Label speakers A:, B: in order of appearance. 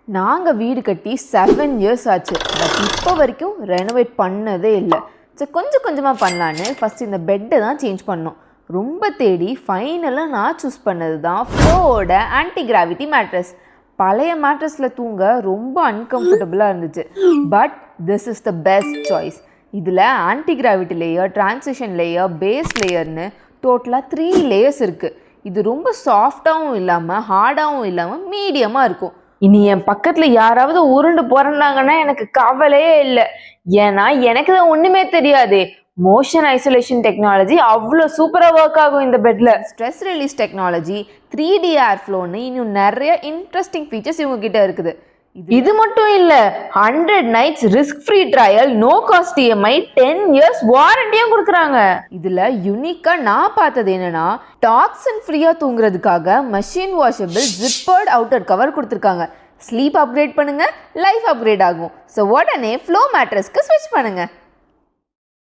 A: நாங்கள் வீடு கட்டி 7 இயர்ஸ் ஆச்சு. பட் இப்போ வரைக்கும் ரெனோவேட் பண்ணதே இல்லை. சரி, கொஞ்சம் கொஞ்சமாக பண்ணலான்னு ஃபஸ்ட் இந்த பெட்டை தான் சேஞ்ச் பண்ணோம். ரொம்ப தேடி ஃபைனலாக நான் சூஸ் பண்ணது தான் ஃப்ளோவோட ஆன்டி கிராவிட்டி மேட்ரஸ். பழைய மேட்ரஸில் தூங்க ரொம்ப அன்கம்ஃபர்டபுளாக இருந்துச்சு. But this is the best choice. இதில் anti gravity layer, transition layer, base லேயர்னு டோட்டலாக 3 லேயர்ஸ் இருக்குது. இது ரொம்ப சாஃப்டாகவும் இல்லாமல் ஹார்டாகவும் இல்லாமல் மீடியமாக இருக்கும். இனி என் பக்கத்தில் யாராவது உருண்டு பிறந்தாங்கன்னா எனக்கு கவலையே இல்லை. ஏன்னா எனக்கு தான் ஒன்றுமே தெரியாது. மோஷன் ஐசோலேஷன் டெக்னாலஜி அவ்வளோ சூப்பராக ஒர்க் ஆகும் இந்த பெட்டில். ஸ்ட்ரெஸ் ரிலீஸ் டெக்னாலஜி, 3D ஏர் ஃப்ளோன்னு இன்னும் நிறைய இன்ட்ரெஸ்டிங் ஃபீச்சர்ஸ் இவங்ககிட்ட இருக்குது. இது மட்டும் இல்லை, 100 nights risk free trial, no cost EMI, 10 years வாரண்டியும் கொடுக்குறாங்க. இதில் யூனிக்காக நான் பார்த்தது என்னன்னா, டாக்ஸின் ஃப்ரீயாக தூங்குறதுக்காக machine washable zippered outer cover கொடுத்துருக்காங்க. ஸ்லீப் அப்கிரேட் பண்ணுங்க, லைஃப் அப்கிரேட் ஆகும். ஸோ உடனே ஃப்ளோ மேட்ரஸ்க்கு ஸ்விட்ச் பண்ணுங்க.